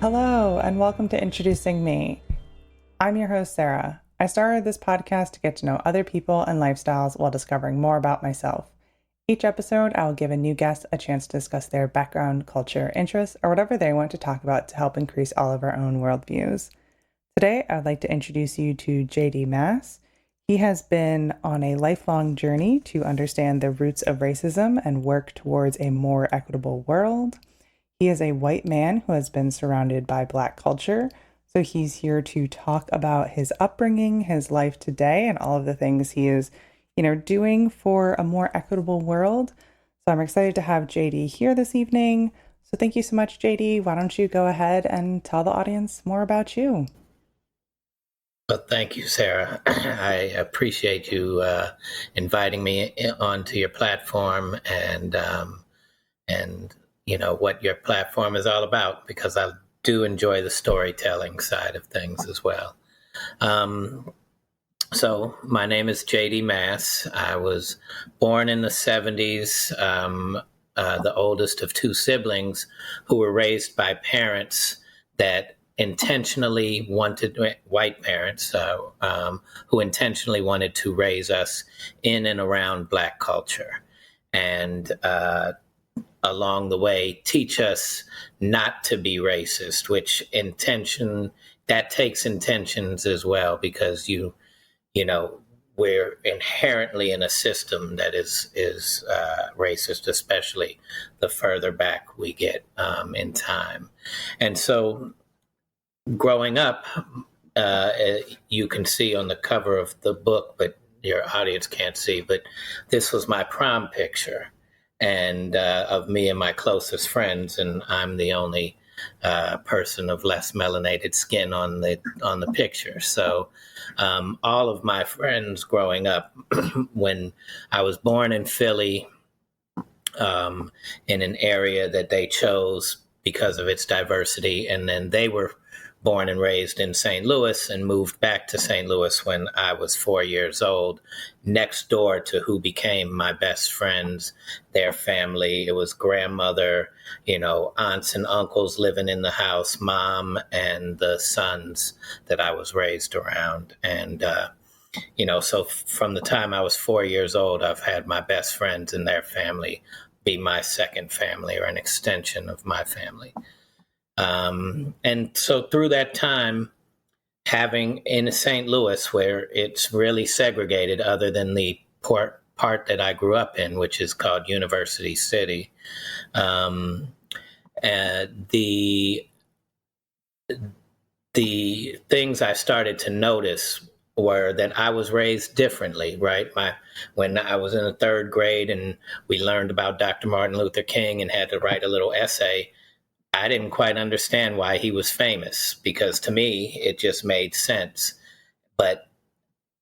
Hello, and welcome to Introducing Me. I'm your host, Sarah. I started this podcast to get to know other people and lifestyles while discovering more about myself. Each episode, I will give a new guest a chance to discuss their background, culture, interests, or whatever they want to talk about to help increase all of our own worldviews. Today, I would like to introduce you to JD Mass. He has been on a lifelong journey to understand the roots of racism and work towards a more equitable world. He is a white man who has been surrounded by Black culture. So he's here to talk about his upbringing, his life today, and all of the things he is, doing for a more equitable world. So I'm excited to have JD here this evening. So thank you so much, JD. Why don't you go ahead and tell the audience more about you? Well, thank you, Sarah. I appreciate you inviting me onto your platform and what your platform is all about, because I do enjoy the storytelling side of things as well. So my name is JD Mass. I was born in the 70s, the oldest of two siblings who were raised by parents that intentionally wanted, white parents who intentionally wanted to raise us in and around Black culture. And along the way, teach us not to be racist, which that takes intentions as well, because we're inherently in a system that is racist, especially the further back we get in time. And so growing up, you can see on the cover of the book, but your audience can't see, but this was my prom picture, and of me and my closest friends, and I'm the only person of less melanated skin on the picture. So all of my friends growing up, when I was born in Philly, in an area that they chose because of its diversity, and then they were born and raised in St. Louis and moved back to St. Louis when I was 4 years old, next door to who became my best friends, their family. It was grandmother, aunts and uncles living in the house, mom, and the sons that I was raised around. And, so from the time I was 4 years old, I've had my best friends and their family be my second family, or an extension of my family. And so through that time, having in St. Louis, where it's really segregated, other than the part that I grew up in, which is called University City, the things I started to notice were that I was raised differently, right? When I was in the third grade and we learned about Dr. Martin Luther King and had to write a little essay, I didn't quite understand why he was famous, because to me, it just made sense. But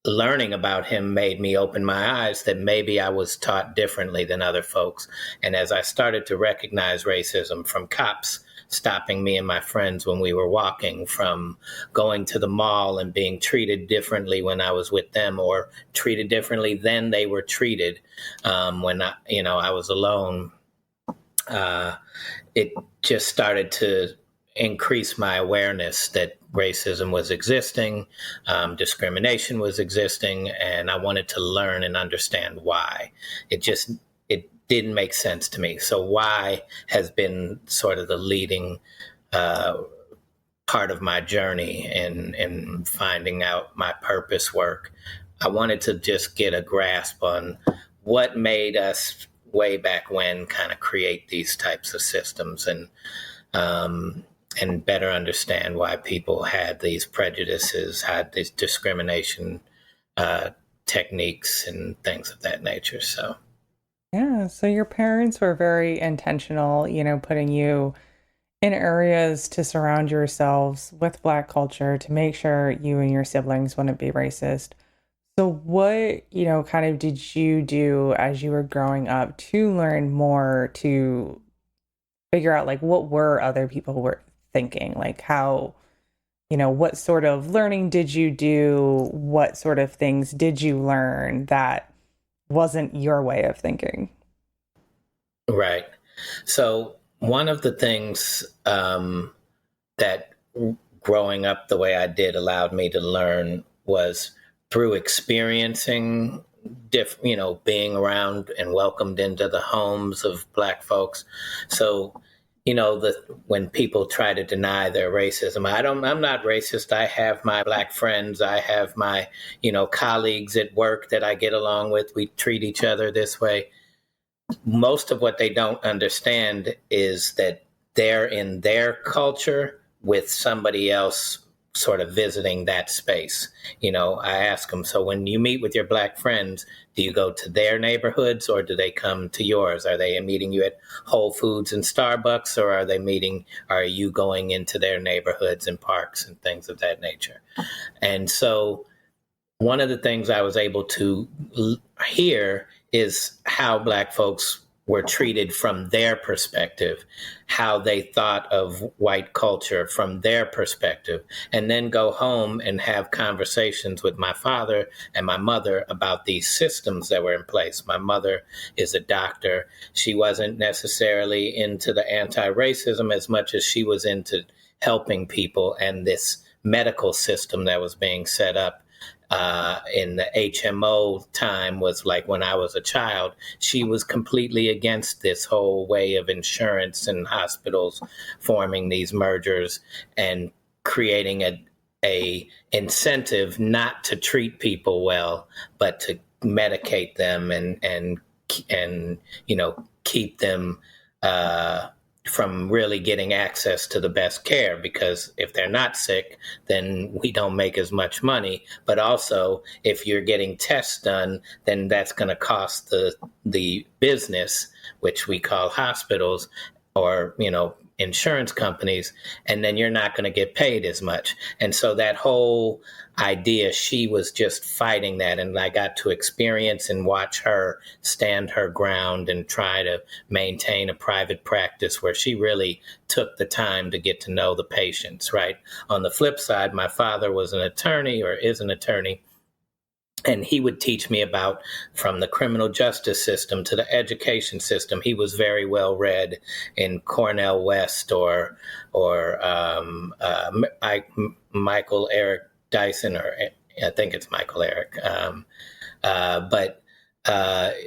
learning about him made me open my eyes that maybe I was taught differently than other folks. And as I started to recognize racism, from cops stopping me and my friends when we were walking, from going to the mall and being treated differently when I was with them, or treated differently than they were treated when I was alone, it just started to increase my awareness that racism was existing, discrimination was existing, and I wanted to learn and understand why. It didn't make sense to me. So why has been sort of the leading part of my journey in finding out my purpose work. I wanted to just get a grasp on what made us way back when kind of create these types of systems, and better understand why people had these prejudices, had these discrimination techniques and things of that nature. Yeah, so your parents were very intentional, putting you in areas to surround yourselves with Black culture to make sure you and your siblings wouldn't be racist. So what, kind of did you do as you were growing up to learn more, to figure out like what were other people were thinking? Like how, what sort of learning did you do? What sort of things did you learn that wasn't your way of thinking? Right. So one of the things that growing up the way I did allowed me to learn was through experiencing being around and welcomed into the homes of Black folks. So, when people try to deny their racism, I'm not racist. I have my Black friends. I have my, colleagues at work that I get along with. We treat each other this way. Most of what they don't understand is that they're in their culture with somebody else sort of visiting that space. I ask them, so when you meet with your Black friends, do you go to their neighborhoods or do they come to yours? Are they meeting you at Whole Foods and Starbucks, or are you going into their neighborhoods and parks and things of that nature? And so one of the things I was able to hear is how Black folks were treated from their perspective, how they thought of white culture from their perspective, and then go home and have conversations with my father and my mother about these systems that were in place. My mother is a doctor. She wasn't necessarily into the anti-racism as much as she was into helping people and this medical system that was being set up. In the HMO time was like when I was a child. She was completely against this whole way of insurance and hospitals forming these mergers and creating a incentive not to treat people well, but to medicate them and keep them from really getting access to the best care, because if they're not sick, then we don't make as much money. But also, if you're getting tests done, then that's going to cost the business, which we call hospitals or, insurance companies, and then you're not going to get paid as much. And so that whole idea, she was just fighting that. And I got to experience and watch her stand her ground and try to maintain a private practice where she really took the time to get to know the patients, right? On the flip side, my father was an attorney, or is an attorney, and he would teach me about from the criminal justice system to the education system. He was very well read in Cornell West or Michael Eric Dyson, or I think it's Michael Eric, but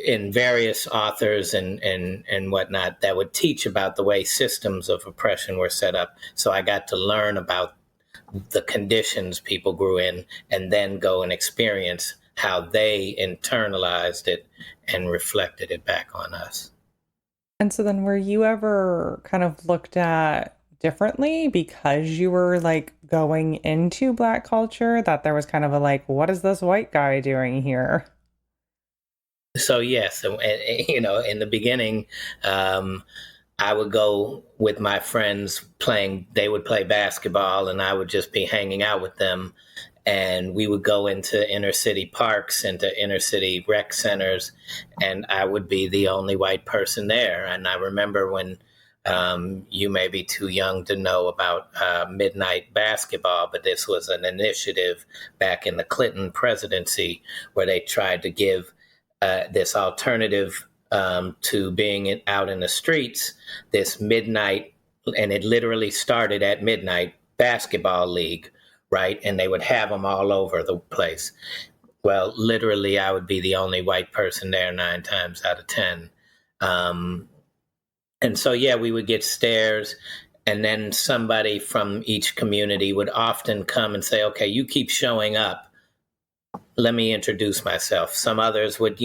in various authors and whatnot that would teach about the way systems of oppression were set up. So I got to learn about the conditions people grew in, and then go and experience how they internalized it and reflected it back on us. And so then were you ever kind of looked at differently because you were like going into Black culture, that there was kind of a like, what is this white guy doing here? So yes, in the beginning, I would go with my friends they would play basketball and I would just be hanging out with them. And we would go into inner city parks, into inner city rec centers, and I would be the only white person there. And I remember when you may be too young to know about midnight basketball, but this was an initiative back in the Clinton presidency where they tried to give this alternative to being out in the streets, this midnight, and it literally started at midnight, basketball league, right? And they would have them all over the place. Well, literally, I would be the only white person there 9 times out of 10. And so, yeah, we would get stares. And then somebody from each community would often come and say, okay, you keep showing up. Let me introduce myself. Some others would,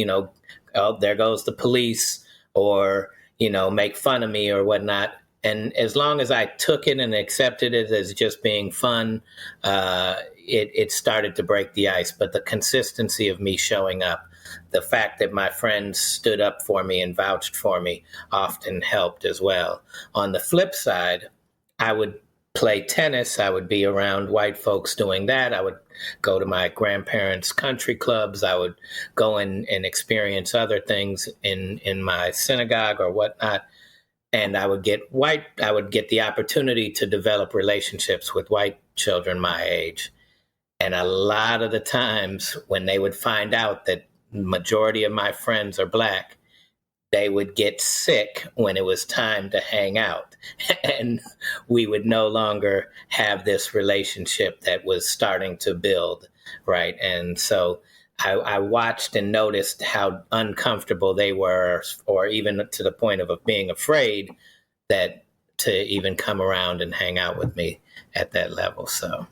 oh, there goes the police, or, make fun of me or whatnot. And as long as I took it and accepted it as just being fun, it started to break the ice. But the consistency of me showing up, the fact that my friends stood up for me and vouched for me often helped as well. On the flip side, I would play tennis. I would be around white folks doing that. I would go to my grandparents' country clubs. I would go and experience other things in my synagogue or whatnot. And I would get the opportunity to develop relationships with white children my age. And a lot of the times when they would find out that the majority of my friends are Black, they would get sick when it was time to hang out. And we would no longer have this relationship that was starting to build, right? And so I watched and noticed how uncomfortable they were, or even to the point of being afraid that to even come around and hang out with me at that level. So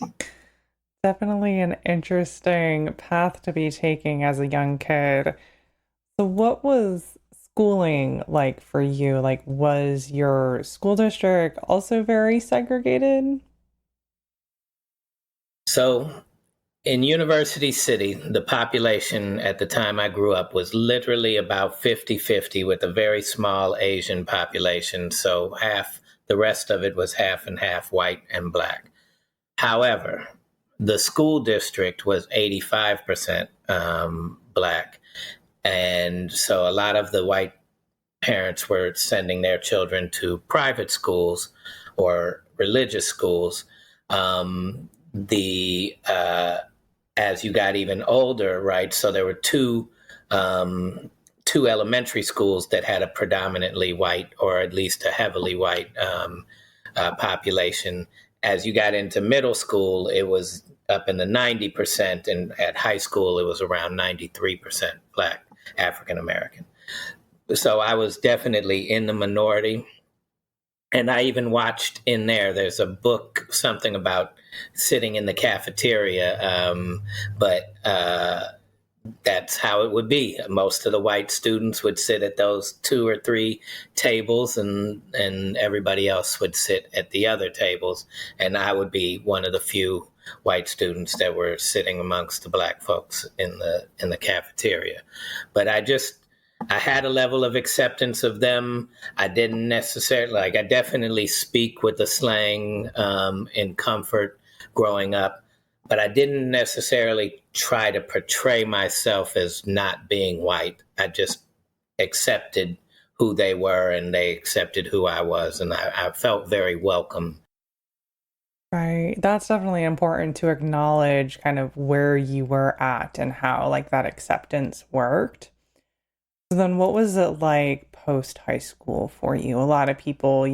Definitely an interesting path to be taking as a young kid. So, what was schooling like for you? Like, was your school district also very segregated? so in University City, the population at the time I grew up was literally about 50-50, with a very small Asian population. So the rest of it was half and half, white and black. However, the school district was 85% black. And so a lot of the white parents were sending their children to private schools or religious schools. The As you got even older, right? So there were two elementary schools that had a predominantly white, or at least a heavily white population. As you got into middle school, it was up in the 90%, and at high school, it was around 93% Black African American. So I was definitely in the minority. And I even watched in there's a book, something about sitting in the cafeteria, but that's how it would be. Most of the white students would sit at those 2 or 3 tables, and everybody else would sit at the other tables. And I would be one of the few white students that were sitting amongst the black folks in the cafeteria. But I had a level of acceptance of them. I didn't necessarily, I definitely speak with the slang in comfort growing up, but I didn't necessarily try to portray myself as not being white. I just accepted who they were, and they accepted who I was, and I felt very welcome. Right. That's definitely important to acknowledge kind of where you were at and how like that acceptance worked. So then what was it like post high school for you? A lot of people,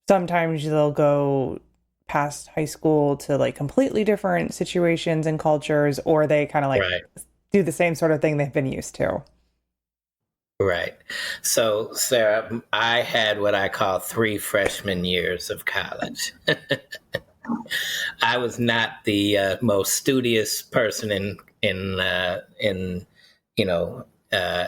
sometimes they'll go past high school to like completely different situations and cultures, or they kind of like Right. do the same sort of thing they've been used to. Right. So, Sarah, I had what I call 3 freshman years of college. I was not the most studious person in you know uh,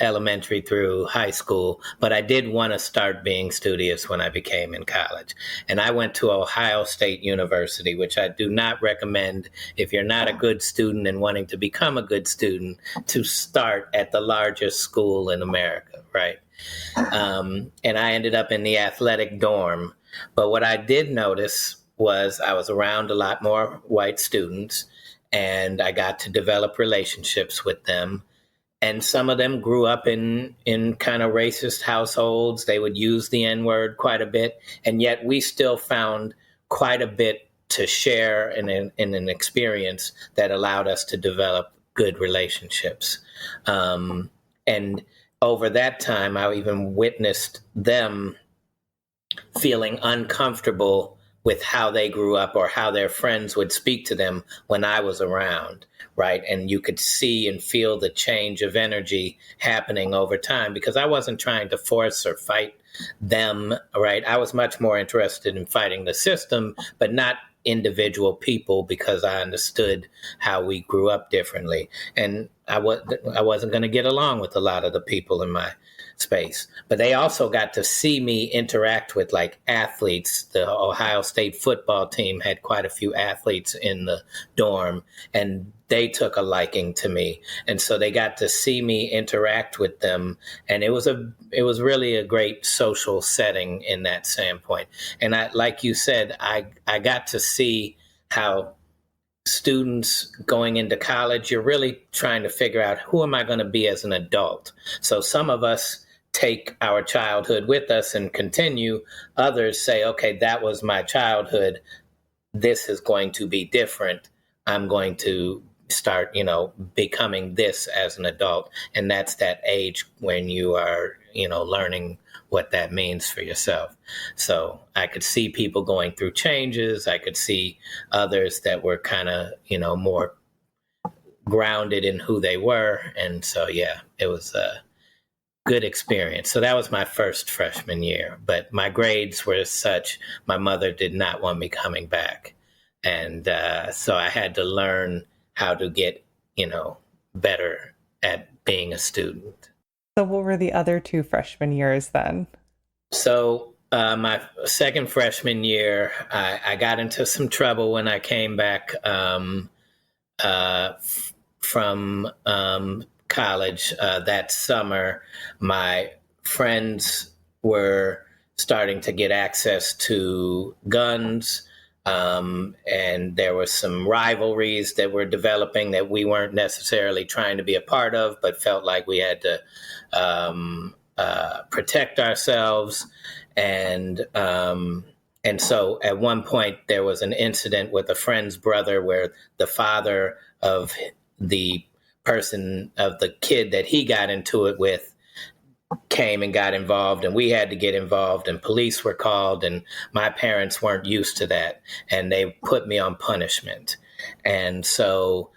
elementary through high school, but I did want to start being studious when I became in college. And I went to Ohio State University, which I do not recommend if you're not a good student and wanting to become a good student to start at the largest school in America, right? And I ended up in the athletic dorm. But what I did notice was I was around a lot more white students, and I got to develop relationships with them. And some of them grew up in kind of racist households. They would use the N-word quite a bit, and yet we still found quite a bit to share in an experience that allowed us to develop good relationships. And over that time, I even witnessed them feeling uncomfortable with how they grew up or how their friends would speak to them when I was around, right? And you could see and feel the change of energy happening over time, because I wasn't trying to force or fight them, right? I was much more interested in fighting the system, but not individual people, because I understood how we grew up differently. And I wasn't going to get along with a lot of the people in my space. But they also got to see me interact with like athletes. The Ohio State football team had quite a few athletes in the dorm, and they took a liking to me. And so they got to see me interact with them. And it was really a great social setting in that standpoint. And like you said, I got to see how students going into college, you're really trying to figure out, who am I going to be as an adult? So some of us take our childhood with us and continue. Others say, okay, that was my childhood. This is going to be different. I'm going to start, becoming this as an adult. And that's that age when you are, learning what that means for yourself. So I could see people going through changes. I could see others that were kind of, more grounded in who they were. And so, yeah, it was a good experience. So that was my first freshman year. But my grades were such, my mother did not want me coming back. And so I had to learn how to get, better at being a student. So what were the other 2 freshman years then? So my second freshman year, I got into some trouble when I came back from college that summer. My friends were starting to get access to guns, and there were some rivalries that were developing that we weren't necessarily trying to be a part of, but felt like we had to protect ourselves. And so at one point there was an incident with a friend's brother where the father of the kid that he got into it with came and got involved, and we had to get involved, and police were called, and my parents weren't used to that, and they put me on punishment. And so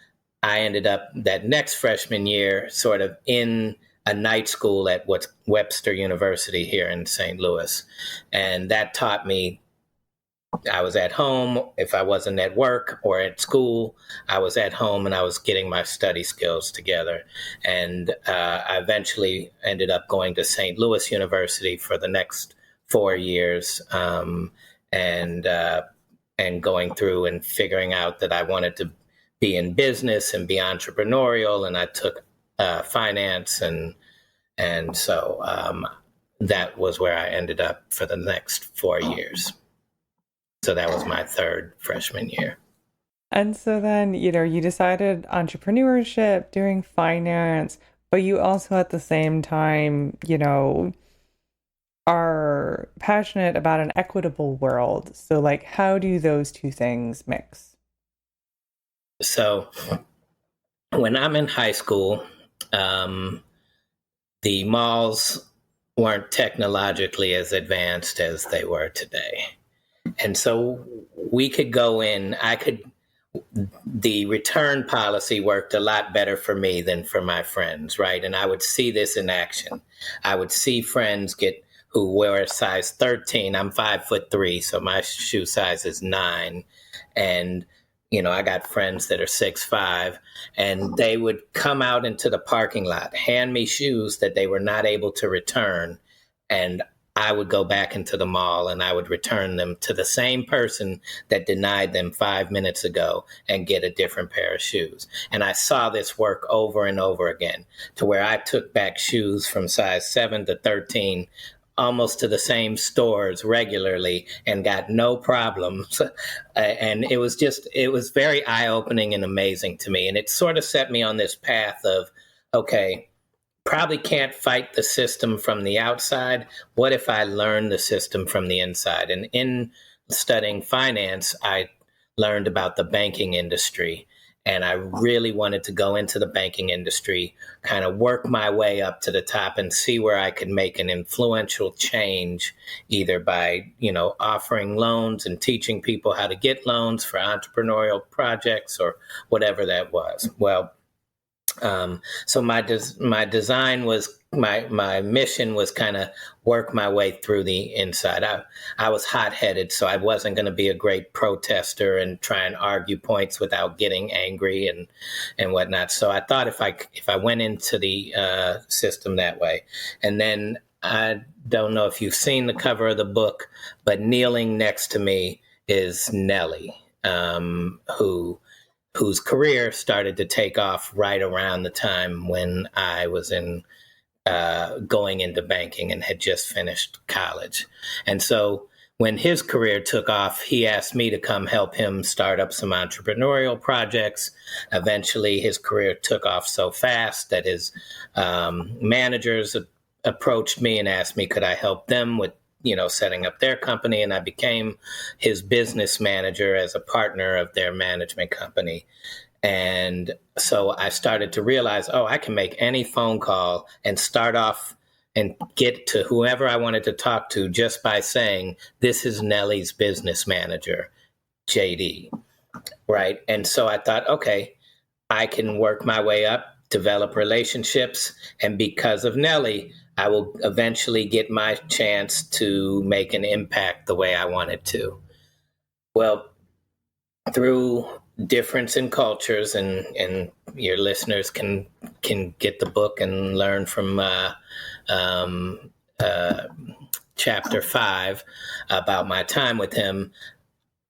I ended up that next freshman year sort of in a night school at what's Webster University here in St. Louis. And that taught me, I was at home. If I wasn't at work or at school, I was at home and I was getting my study skills together. And I eventually ended up going to St. Louis University for the next 4 years, and going through and figuring out that I wanted to be in business and be entrepreneurial. And I took finance, and so that was where I ended up for the next 4 years. So that was my third freshman year. And so then, you decided entrepreneurship, doing finance, but you also at the same time, are passionate about an equitable world. So like, how do those 2 things mix? So when I'm in high school, the malls weren't technologically as advanced as they were today. And so we could go in, the return policy worked a lot better for me than for my friends, right? And I would see this in action. I would see friends who wear a size 13. I'm 5'3", so my shoe size is 9. And, I got friends that are 6'5", and they would come out into the parking lot, hand me shoes that they were not able to return. And I would go back into the mall and I would return them to the same person that denied them 5 minutes ago and get a different pair of shoes. And I saw this work over and over again, to where I took back shoes from size 7 to 13 almost to the same stores regularly and got no problems. And it was very eye-opening and amazing to me. And it sort of set me on this path of, okay, probably can't fight the system from the outside. What if I learn the system from the inside? And in studying finance, I learned about the banking industry. And I really wanted to go into the banking industry, kind of work my way up to the top and see where I could make an influential change, either by, offering loans and teaching people how to get loans for entrepreneurial projects or whatever that was. Well, so my design was, my mission was kind of work my way through the inside. I was hot-headed, so I wasn't going to be a great protester and try and argue points without getting angry and whatnot. So I thought if I went into the system that way, and then I don't know if you've seen the cover of the book, but kneeling next to me is Nelly, whose career started to take off right around the time when I was going into banking and had just finished college. And so when his career took off, he asked me to come help him start up some entrepreneurial projects. Eventually, his career took off so fast that his managers approached me and asked me, could I help them with setting up their company, and I became his business manager as a partner of their management company. And so I started to realize, oh, I can make any phone call and start off and get to whoever I wanted to talk to just by saying, this is Nelly's business manager, JD, right? And so I thought, okay, I can work my way up, develop relationships, and because of Nelly, I will eventually get my chance to make an impact the way I wanted to. Well, through difference in cultures, and your listeners can get the book and learn from um, uh, chapter 5 about my time with him.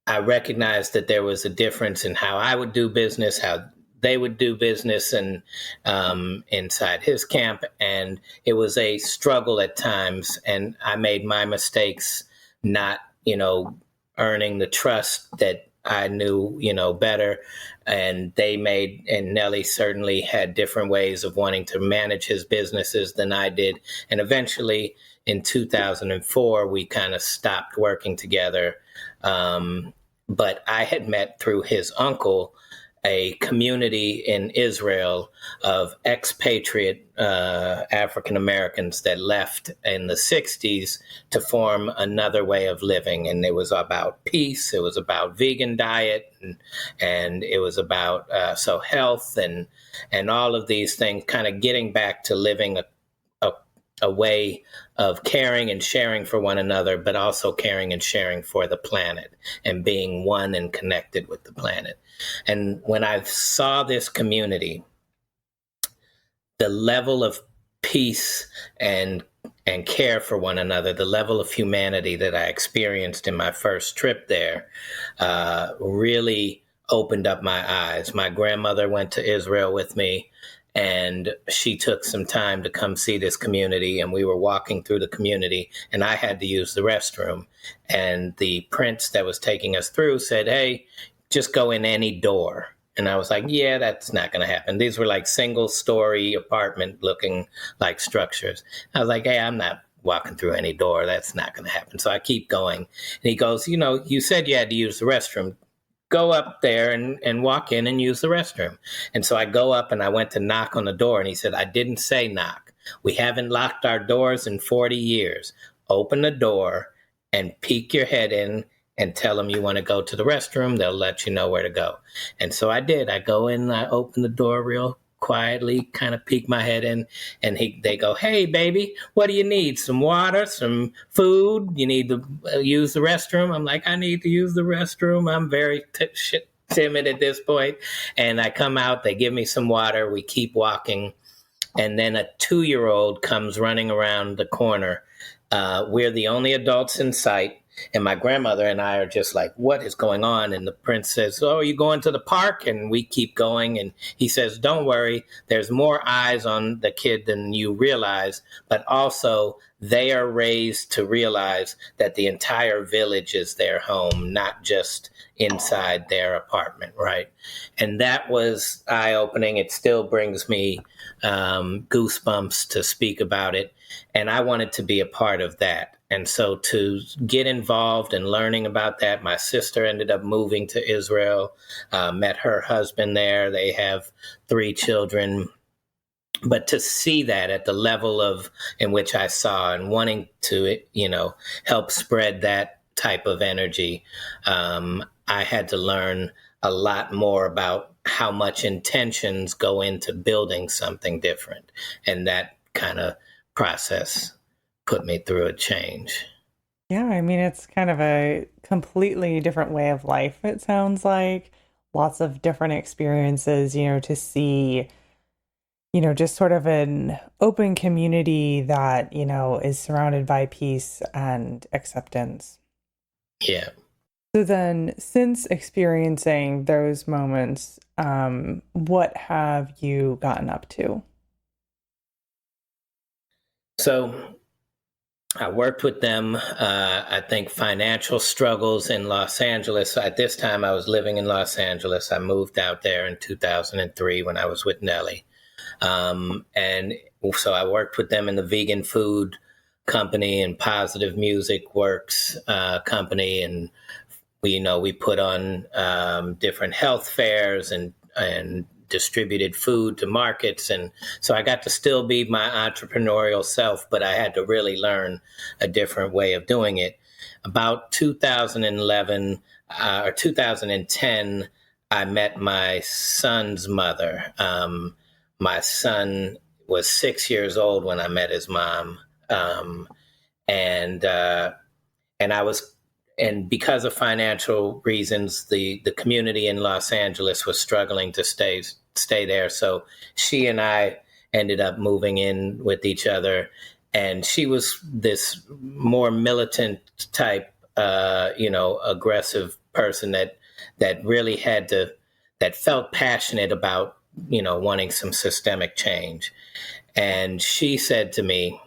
I recognized that there was a difference in how I would do business, how they would do business, and inside his camp, and it was a struggle at times. And I made my mistakes, not earning the trust that I knew better, and and Nelly certainly had different ways of wanting to manage his businesses than I did, and eventually in 2004 we kind of stopped working together. But I had met through his uncle a community in Israel of expatriate African Americans that left in the 60s to form another way of living. And it was about peace, it was about vegan diet, and it was about health and all of these things, kind of getting back to living a way of caring and sharing for one another, but also caring and sharing for the planet and being one and connected with the planet. And when I saw this community, the level of peace and care for one another, the level of humanity that I experienced in my first trip there, really opened up my eyes. My grandmother went to Israel with me, and she took some time to come see this community, and we were walking through the community, and I had to use the restroom. And the prince that was taking us through said, hey, just go in any door. And I was like, yeah, that's not going to happen. These were like single-story apartment looking like structures. I was like, hey, I'm not walking through any door. That's not going to happen. So I keep going. And he goes, you said you had to use the restroom. Go up there and walk in and use the restroom. And so I go up and I went to knock on the door, and he said, I didn't say knock. We haven't locked our doors in 40 years. Open the door and peek your head in and tell them you want to go to the restroom. They'll let you know where to go. And so I did. I go in, I open the door real quietly, kind of peek my head in, and they go, hey, baby, what do you need? Some water, some food? You need to use the restroom? I'm like, I need to use the restroom. I'm very timid at this point. And I come out, they give me some water. We keep walking. And then a 2-year-old comes running around the corner. We're the only adults in sight. And my grandmother and I are just like, what is going on? And the prince says, oh, are you going to the park? And we keep going. And he says, don't worry, there's more eyes on the kid than you realize. But also, they are raised to realize that the entire village is their home, not just inside their apartment, right? And that was eye-opening. It still brings me goosebumps to speak about it. And I wanted to be a part of that. And so to get involved in learning about that, my sister ended up moving to Israel, met her husband there. They have 3 children. But to see that at the level in which I saw, and wanting to, help spread that type of energy, I had to learn a lot more about how much intentions go into building something different. And that kind of process put me through a change. Yeah, I mean, it's kind of a completely different way of life, it sounds like. Lots of different experiences, to see, just sort of an open community that, is surrounded by peace and acceptance. Yeah. So then, since experiencing those moments, what have you gotten up to? So I worked with them, I think financial struggles in Los Angeles. At this time, I was living in Los Angeles. I moved out there in 2003 when I was with Nelly. And so I worked with them in the vegan food company and positive music works company. And we put on different health fairs and and distributed food to markets. And so I got to still be my entrepreneurial self, but I had to really learn a different way of doing it. About 2011 or 2010, I met my son's mother. My son was 6 years old when I met his mom. And I was, and because of financial reasons, the community in Los Angeles was struggling to stay there. So she and I ended up moving in with each other. And she was this more militant type, aggressive person that really that felt passionate about, wanting some systemic change. And she said to me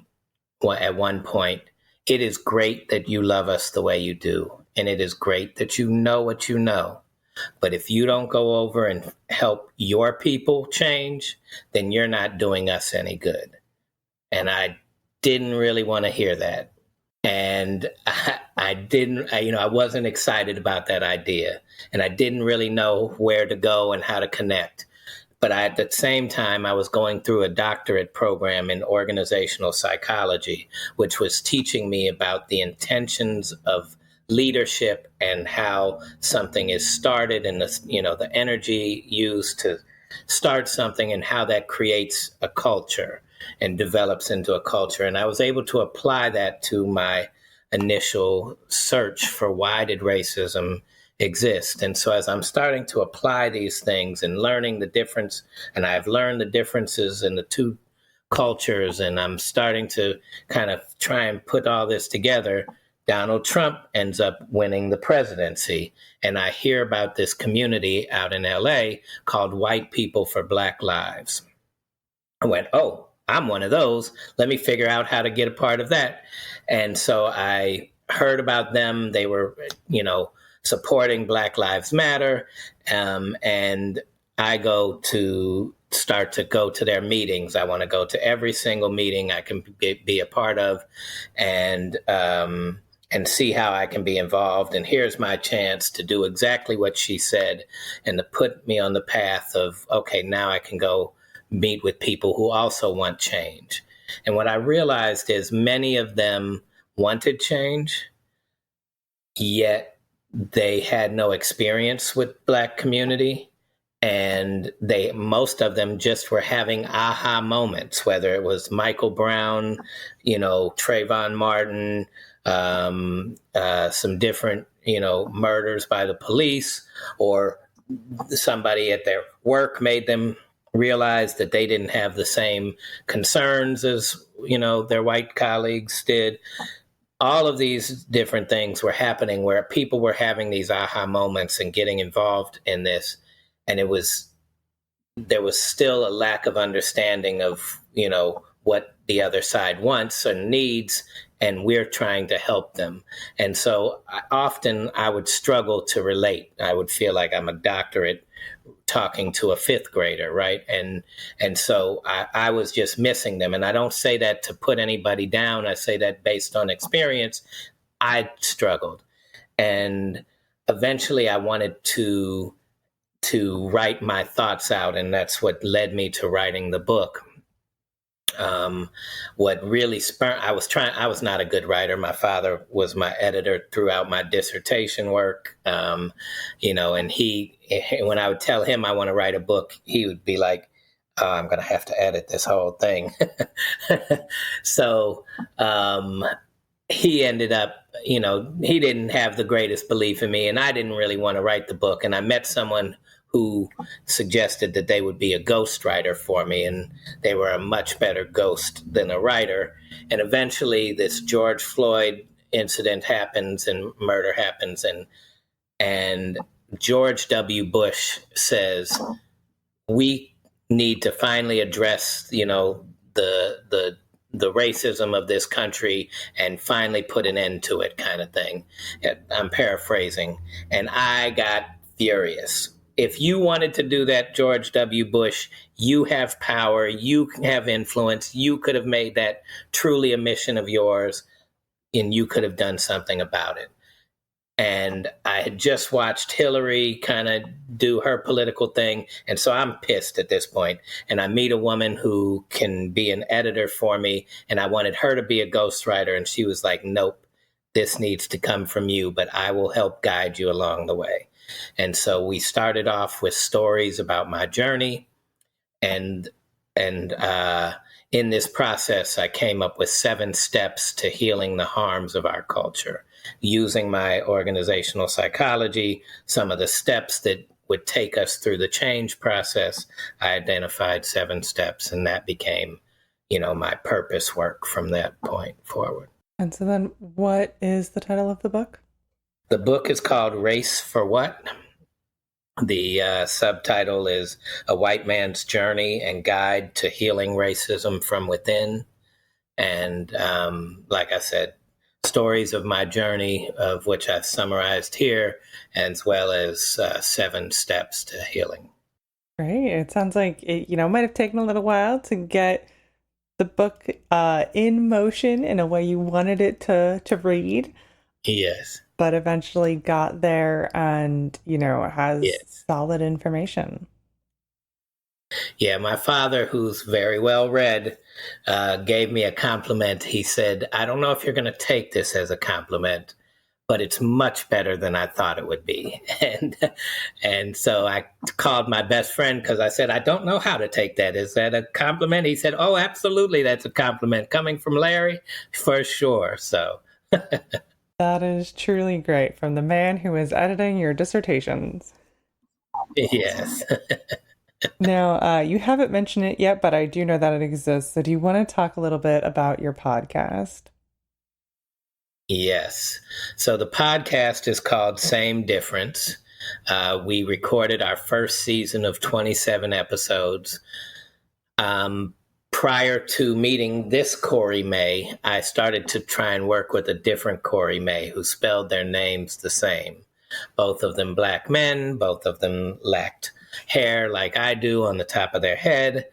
at one point, "It is great that you love us the way you do. And it is great that you know what you know. But if you don't go over and help your people change, then you're not doing us any good." And I didn't really want to hear that. And I wasn't excited about that idea. And I didn't really know where to go and how to connect. But at the same time, I was going through a doctorate program in organizational psychology, which was teaching me about the intentions of leadership and how something is started, and the energy used to start something, and how that creates a culture and develops into a culture. And I was able to apply that to my initial search for why did racism exist. And so as I'm starting to apply these things and learning the difference, and I've learned the differences in the two cultures, and I'm starting to kind of try and put all this together, Donald Trump ends up winning the presidency. And I hear about this community out in LA called White People for Black Lives. I went, oh, I'm one of those. Let me figure out how to get a part of that. And so I heard about them. They were, supporting Black Lives Matter. And I start to go to their meetings. I want to go to every single meeting I can be a part of, and see how I can be involved. And here's my chance to do exactly what she said, and to put me on the path of, okay, now I can go meet with people who also want change. And what I realized is many of them wanted change, yet they had no experience with Black community. And most of them just were having aha moments, whether it was Michael Brown, Trayvon Martin, some different, murders by the police, or somebody at their work made them realize that they didn't have the same concerns as, their white colleagues did. All of these different things were happening where people were having these aha moments and getting involved in this. And there was still a lack of understanding of, what the other side wants and needs, and we're trying to help them. And so often I would struggle to relate. I would feel like I'm a doctorate talking to a fifth grader, right? And so I was just missing them. And I don't say that to put anybody down. I say that based on experience. I struggled. And eventually I wanted to write my thoughts out, and that's what led me to writing the book. What really spurred, I was not a good writer. My father was my editor throughout my dissertation work. And when I would tell him I want to write a book, he would be like, oh, I'm going to have to edit this whole thing. So, he ended up, he didn't have the greatest belief in me, and I didn't really want to write the book. And I met someone who suggested that they would be a ghostwriter for me, and they were a much better ghost than a writer. And eventually this George Floyd incident happens and murder happens, and George W. Bush says, we need to finally address, the racism of this country and finally put an end to it, kind of thing. I'm paraphrasing. And I got furious. If you wanted to do that, George W. Bush, you have power, you have influence, you could have made that truly a mission of yours, and you could have done something about it. And I had just watched Hillary kind of do her political thing. And so I'm pissed at this point. And I meet a woman who can be an editor for me. And I wanted her to be a ghostwriter. And she was like, nope, this needs to come from you, but I will help guide you along the way. And so we started off with stories about my journey. And in this process, I came up with 7 steps to healing the harms of our culture. Using my organizational psychology, some of the steps that would take us through the change process, I identified 7 steps, and that became, my purpose work from that point forward. And so then what is the title of the book? The book is called Race for What? The subtitle is A White Man's Journey and Guide to Healing Racism from Within. And like I said, stories of my journey, of which I've summarized here, as well as 7 steps to healing. Great. It sounds like it, might have taken a little while to get the book in motion in a way you wanted it to read. Yes. But eventually got there and, has solid information. Yeah, my father, who's very well read, gave me a compliment. He said, I don't know if you're going to take this as a compliment, but it's much better than I thought it would be. And so I called my best friend because I said, I don't know how to take that. Is that a compliment? He said, oh, absolutely, that's a compliment. Coming from Larry, for sure. So that is truly great, from the man who is editing your dissertations. Yes. Now, you haven't mentioned it yet, but I do know that it exists. So do you want to talk a little bit about your podcast? Yes. So the podcast is called Same Difference. We recorded our first season of 27 episodes. Prior to meeting this Corey May, I started to try and work with a different Corey May who spelled their names the same. Both of them Black men, both of them lacked hair like I do on the top of their head.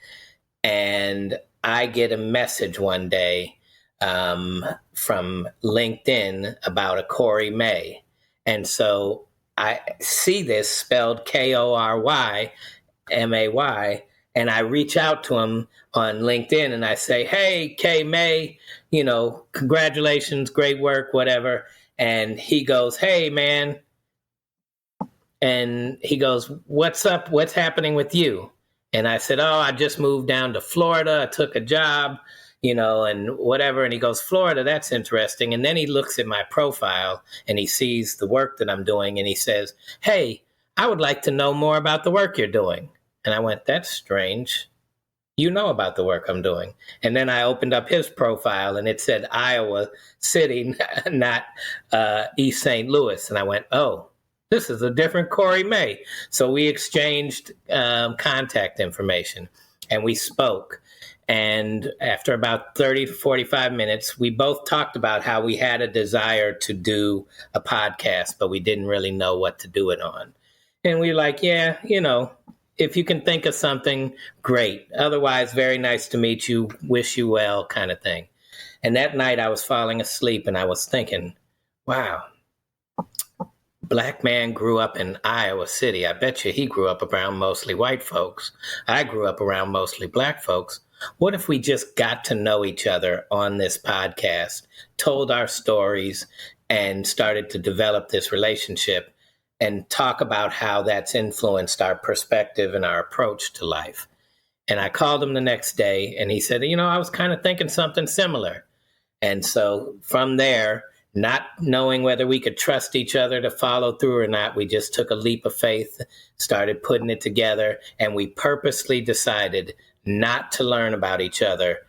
And I get a message one day from LinkedIn about a Corey May. And so I see this spelled Korymay, and I reach out to him on LinkedIn and I say, hey, K May, congratulations, great work, whatever. And he goes, hey, man. And he goes, what's up? What's happening with you? And I said, oh, I just moved down to Florida. I took a job, and whatever. And he goes, Florida, that's interesting. And then he looks at my profile and he sees the work that I'm doing. And he says, hey, I would like to know more about the work you're doing. And I went, that's strange. You know about the work I'm doing. And then I opened up his profile and it said Iowa City, not East St. Louis. And I went, oh, this is a different Corey May. So we exchanged contact information and we spoke. And after about 30 to 45 minutes, we both talked about how we had a desire to do a podcast, but we didn't really know what to do it on. And we were like, yeah, if you can think of something, great. Otherwise, very nice to meet you, wish you well, kind of thing. And that night I was falling asleep and I was thinking, wow, Black man grew up in Iowa City. I bet you he grew up around mostly white folks. I grew up around mostly Black folks. What if we just got to know each other on this podcast, told our stories, and started to develop this relationship and talk about how that's influenced our perspective and our approach to life? And I called him the next day and he said, I was kind of thinking something similar. And so from there, not knowing whether we could trust each other to follow through or not, we just took a leap of faith, started putting it together, and we purposely decided not to learn about each other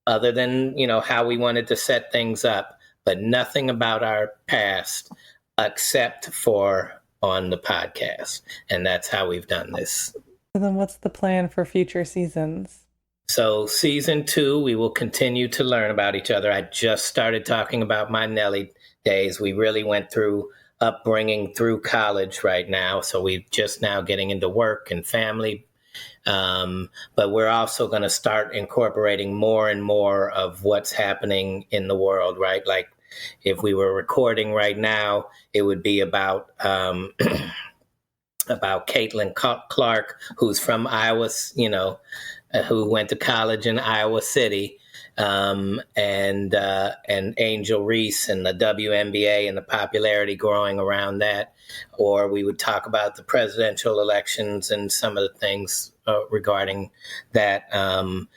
than, how we wanted to set things up, but nothing about our past except for on the podcast. And that's how we've done this. So then what's the plan for future seasons? So season 2, we will continue to learn about each other. I just started talking about my Nelly days. We really went through upbringing through college right now. So we're just now getting into work and family. But we're also going to start incorporating more and more of what's happening in the world, right? Like if we were recording right now, it would be about about Caitlin Clark, who's from Iowa, who went to college in Iowa City, and Angel Reese and the WNBA and the popularity growing around that. Or we would talk about the presidential elections and some of the things regarding that. And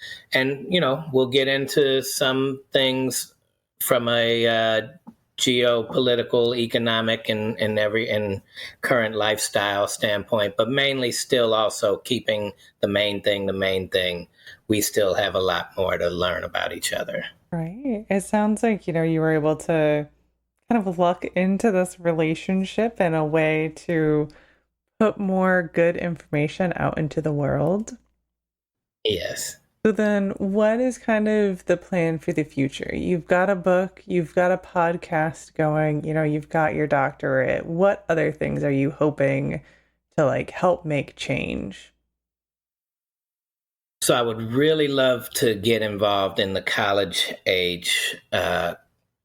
we'll get into some things from a geopolitical, economic, and current lifestyle standpoint, but mainly still also keeping the main thing. We still have a lot more to learn about each other. Right. It sounds like, you were able to kind of luck into this relationship in a way to put more good information out into the world. Yes. So then what is kind of the plan for the future? You've got a book, you've got a podcast going, you've got your doctorate. What other things are you hoping to like help make change? So I would really love to get involved in the college age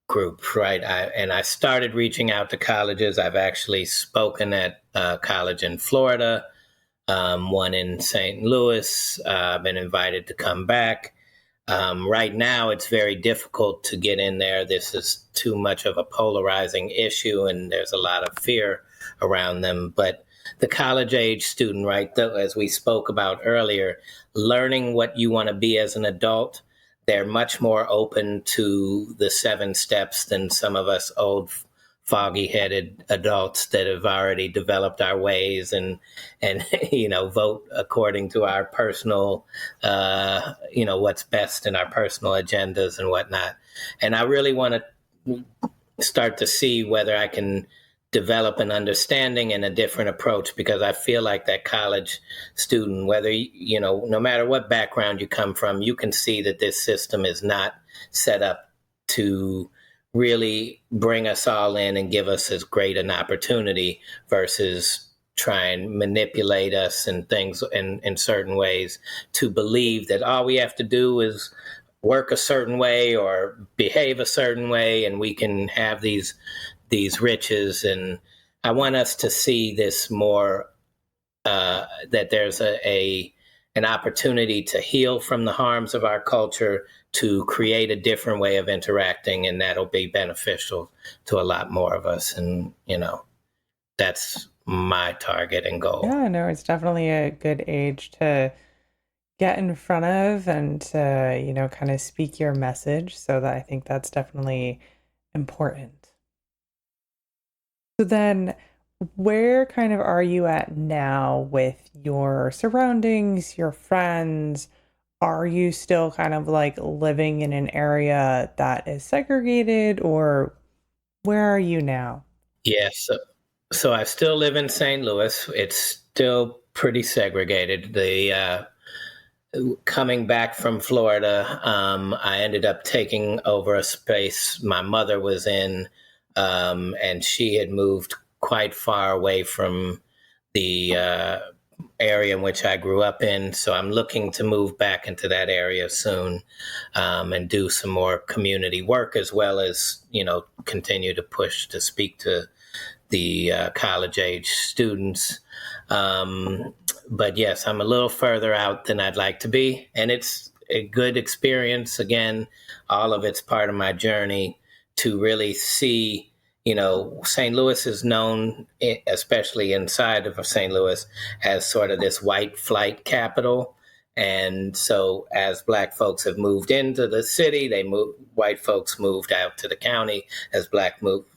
group, right? I started reaching out to colleges. I've actually spoken at a college in Florida, one in St. Louis. I've been invited to come back. Right now, it's very difficult to get in there. This is too much of a polarizing issue, and there's a lot of fear around them. But the college age student, right, as we spoke about earlier, learning what you want to be as an adult, they're much more open to the 7 steps than some of us old foggy-headed adults that have already developed our ways and vote according to our personal what's best in our personal agendas and whatnot. And I really want to start to see whether I can develop an understanding and a different approach, because I feel like that college student, whether no matter what background you come from, you can see that this system is not set up to really bring us all in and give us as great an opportunity versus try and manipulate us and things in certain ways to believe that all we have to do is work a certain way or behave a certain way and we can have these riches. And I want us to see this more, that there's an opportunity to heal from the harms of our culture, to create a different way of interacting, and that'll be beneficial to a lot more of us. And, that's my target and goal. Yeah, no, it's definitely a good age to get in front of and to, kind of speak your message. So that I think that's definitely important. So then where kind of are you at now with your surroundings, your friends? Are you still kind of like living in an area that is segregated, or where are you now? Yes. So I still live in St. Louis. It's still pretty segregated. The coming back from Florida, I ended up taking over a space my mother was in, and she had moved quite far away from the area in which I grew up in. So I'm looking to move back into that area soon, and do some more community work, as well as, continue to push to speak to the college age students. But yes, I'm a little further out than I'd like to be. And it's a good experience. Again, all of it's part of my journey to really see, St. Louis is known, especially inside of St. Louis, as sort of this white flight capital. And so as Black folks have moved into the city, white folks moved out to the county. As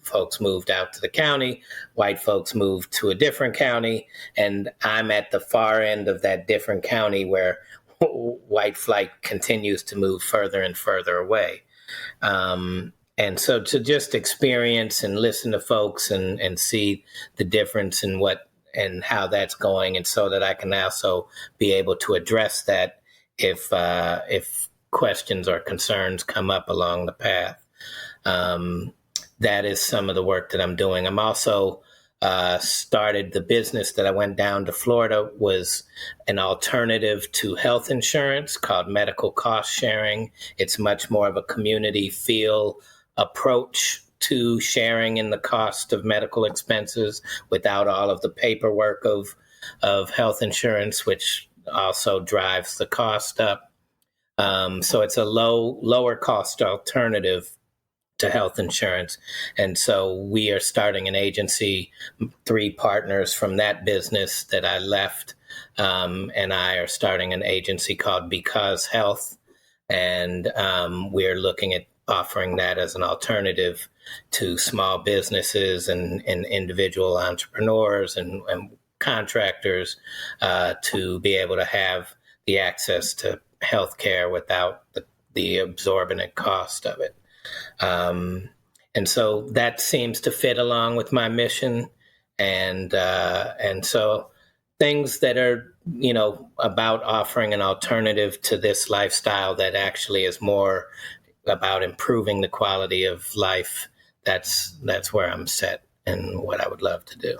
folks moved out to the county, white folks moved to a different county. And I'm at the far end of that different county where white flight continues to move further and further away. And so to just experience and listen to folks and see the difference in what and how that's going, and so that I can also be able to address that if questions or concerns come up along the path. That is some of the work that I'm doing. I'm also started the business that I went down to Florida, was an alternative to health insurance called medical cost sharing. It's much more of a community feel approach to sharing in the cost of medical expenses without all of the paperwork of health insurance, which also drives the cost up. So it's a lower cost alternative to health insurance. And so we are starting an agency. 3 partners from that business that I left and I are starting an agency called Because Health. And we're looking at offering that as an alternative to small businesses and individual entrepreneurs and contractors to be able to have the access to healthcare without the exorbitant cost of it. And so that seems to fit along with my mission. And so things that are, about offering an alternative to this lifestyle that actually is more about improving the quality of life. That's where I'm set and what I would love to do.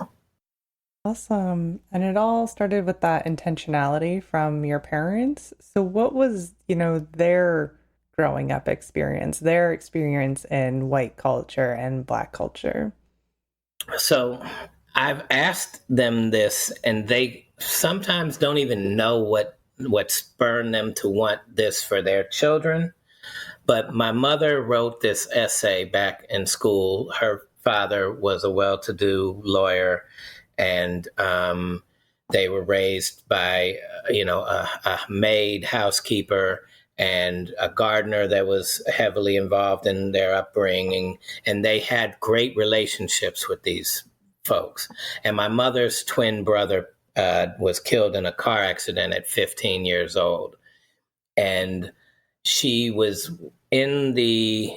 Awesome. And it all started with that intentionality from your parents. So what was, their growing up experience, their experience in white culture and Black culture? So I've asked them this, and they sometimes don't even know what spurred them to want this for their children. But my mother wrote this essay back in school. Her father was a well-to-do lawyer, and they were raised by, a maid, housekeeper, and a gardener that was heavily involved in their upbringing. And they had great relationships with these folks. And my mother's twin brother was killed in a car accident at 15 years old. And she was in the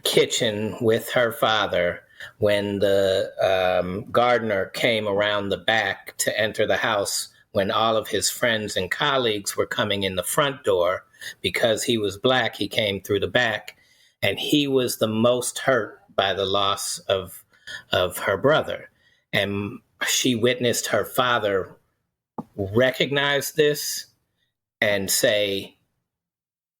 kitchen with her father when the gardener came around the back to enter the house, when all of his friends and colleagues were coming in the front door. Because he was Black, he came through the back, and he was the most hurt by the loss of her brother. And she witnessed her father recognize this and say,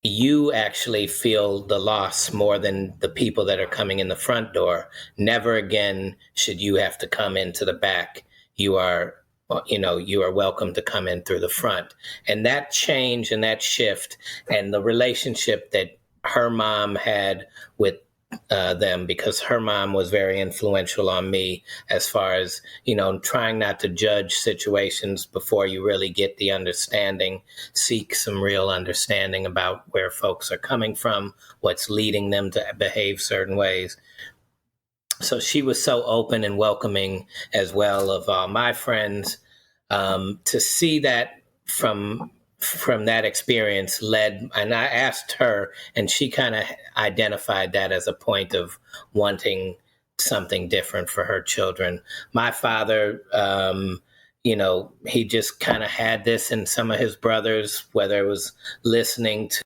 you actually feel the loss more than the people that are coming in the front door. Never again should you have to come into the back. You are welcome to come in through the front. And that change and that shift and the relationship that her mom had with them, because her mom was very influential on me as far as, trying not to judge situations before you really get the understanding, seek some real understanding about where folks are coming from, what's leading them to behave certain ways. So she was so open and welcoming as well of all my friends. To see that from that experience and I asked her, and she kind of identified that as a point of wanting something different for her children. My father, he just kind of had this in some of his brothers, whether it was listening to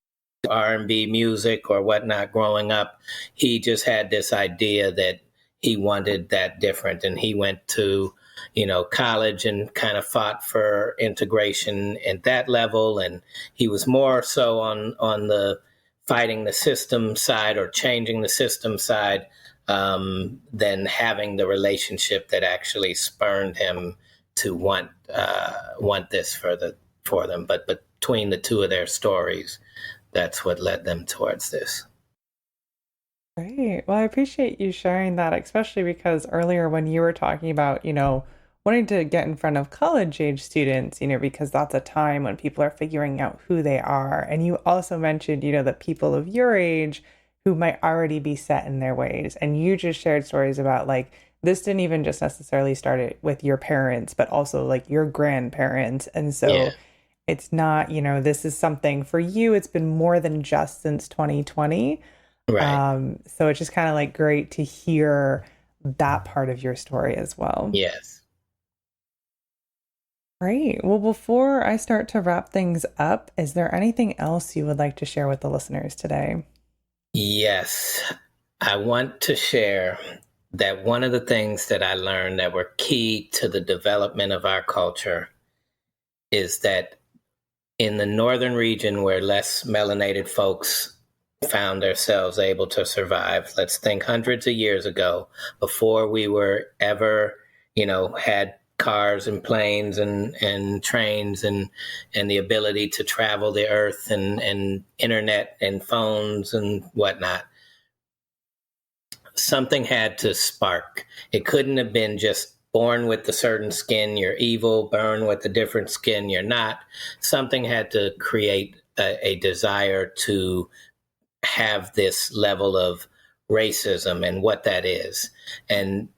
R&B music or whatnot growing up. He just had this idea that he wanted that different, and he went to college and kind of fought for integration at that level. And he was more so on the fighting the system side or changing the system side than having the relationship that actually spurned him to want this for them. But between the two of their stories, that's what led them towards this. Great. Well, I appreciate you sharing that, especially because earlier when you were talking about, wanting to get in front of college age students, because that's a time when people are figuring out who they are. And you also mentioned, that people of your age who might already be set in their ways. And you just shared stories about this didn't even just necessarily start it with your parents, but also your grandparents. And so it's not, this is something for you. It's been more than just since 2020. Right. So it's just kind of great to hear that part of your story as well. Yes. Great. Well, before I start to wrap things up, is there anything else you would like to share with the listeners today? Yes. I want to share that one of the things that I learned that were key to the development of our culture is that in the northern region where less melanated folks found ourselves able to survive. Let's think hundreds of years ago, before we were ever, had cars and planes and trains and the ability to travel the earth and internet and phones and whatnot. Something had to spark. It couldn't have been just born with a certain skin, you're evil, born with a different skin, you're not. Something had to create a desire to have this level of racism and what that is. And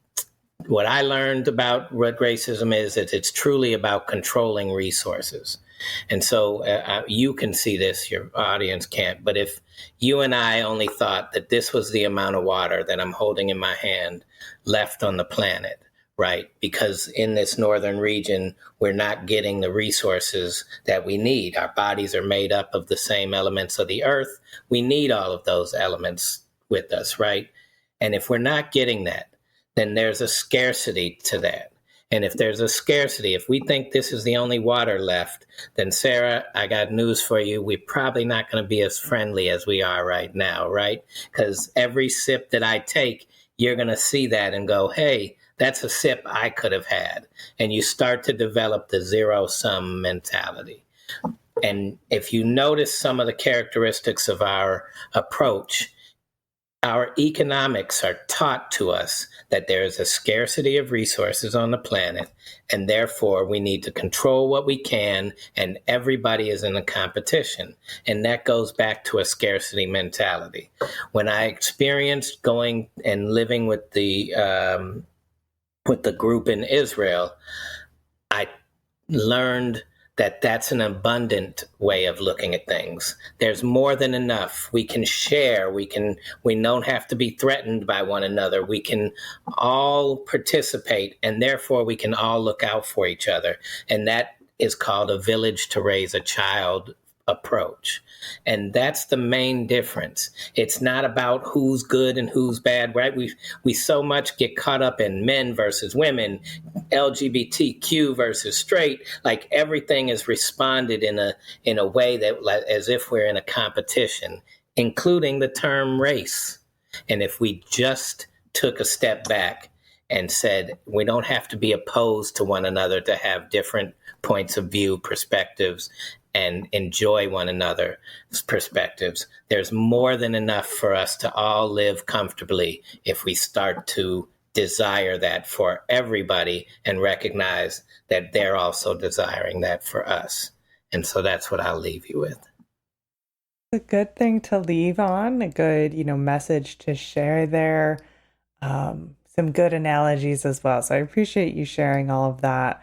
what I learned about what racism is it's truly about controlling resources. And so you can see this, your audience can't, but if you and I only thought that this was the amount of water that I'm holding in my hand left on the planet, right? Because in this northern region, we're not getting the resources that we need. Our bodies are made up of the same elements of the earth. We need all of those elements with us, right? And if we're not getting that, then there's a scarcity to that. And if there's a scarcity, if we think this is the only water left, then Sarah, I got news for you. We're probably not going to be as friendly as we are right now, right? Because every sip that I take, you're going to see that and go, hey, that's a sip I could have had. And you start to develop the zero-sum mentality. And if you notice some of the characteristics of our approach, our economics are taught to us that there is a scarcity of resources on the planet, and therefore we need to control what we can, and everybody is in a competition. And that goes back to a scarcity mentality. When I experienced going and living with the group in Israel, I learned that that's an abundant way of looking at things. There's more than enough. We can share. We don't have to be threatened by one another. We can all participate, and therefore we can all look out for each other. And that is called a village to raise a child approach. And that's the main difference. It's not about who's good and who's bad, right? We so much get caught up in men versus women, LGBTQ versus straight, like everything is responded in a way that as if we're in a competition, including the term race. And if we just took a step back and said, we don't have to be opposed to one another to have different points of view, perspectives, and enjoy one another's perspectives. There's more than enough for us to all live comfortably if we start to desire that for everybody and recognize that they're also desiring that for us. And so that's what I'll leave you with. A good thing to leave on, a good, message to share there. Some good analogies as well. So I appreciate you sharing all of that.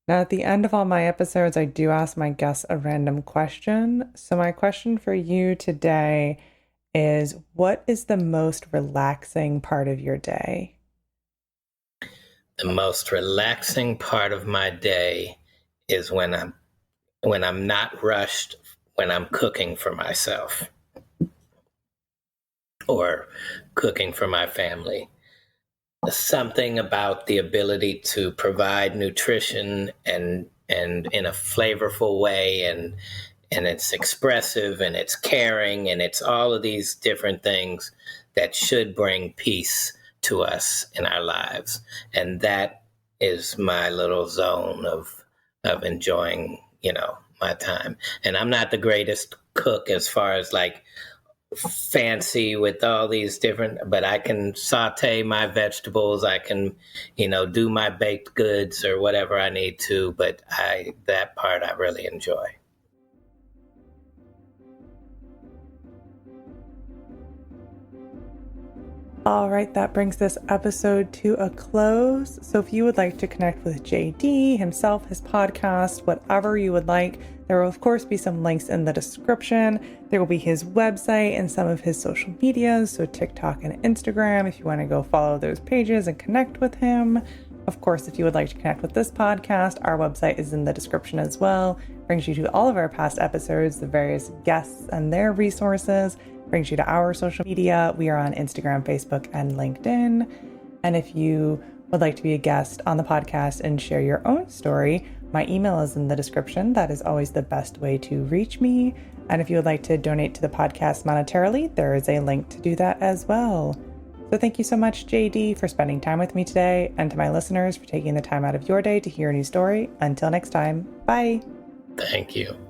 Now, at the end of all my episodes, I do ask my guests a random question. So my question for you today is, what is the most relaxing part of your day? The most relaxing part of my day is when I'm not rushed, when I'm cooking for myself or cooking for my family. Something about the ability to provide nutrition and in a flavorful way, and it's expressive and it's caring and it's all of these different things that should bring peace to us in our lives. And that is my little zone of enjoying, my time. And I'm not the greatest cook as far as like fancy with all these different, but I can saute my vegetables. I can, do my baked goods or whatever I need to, but that part I really enjoy. All right, that brings this episode to a close. So if you would like to connect with JD himself, his podcast, whatever you would like, there will of course be some links in the description. There will be his website and some of his social medias, so TikTok and Instagram, if you want to go follow those pages and connect with him. Of course, if you would like to connect with this podcast, our website is in the description as well. It brings you to all of our past episodes, the various guests and their resources. Brings you to our social media. We are on Instagram, Facebook, and LinkedIn. And if you would like to be a guest on the podcast and share your own story, my email is in the description. That is always the best way to reach me. And if you would like to donate to the podcast monetarily, there is a link to do that as well. So thank you so much, JD, for spending time with me today, and to my listeners for taking the time out of your day to hear a new story. Until next time, bye. Thank you.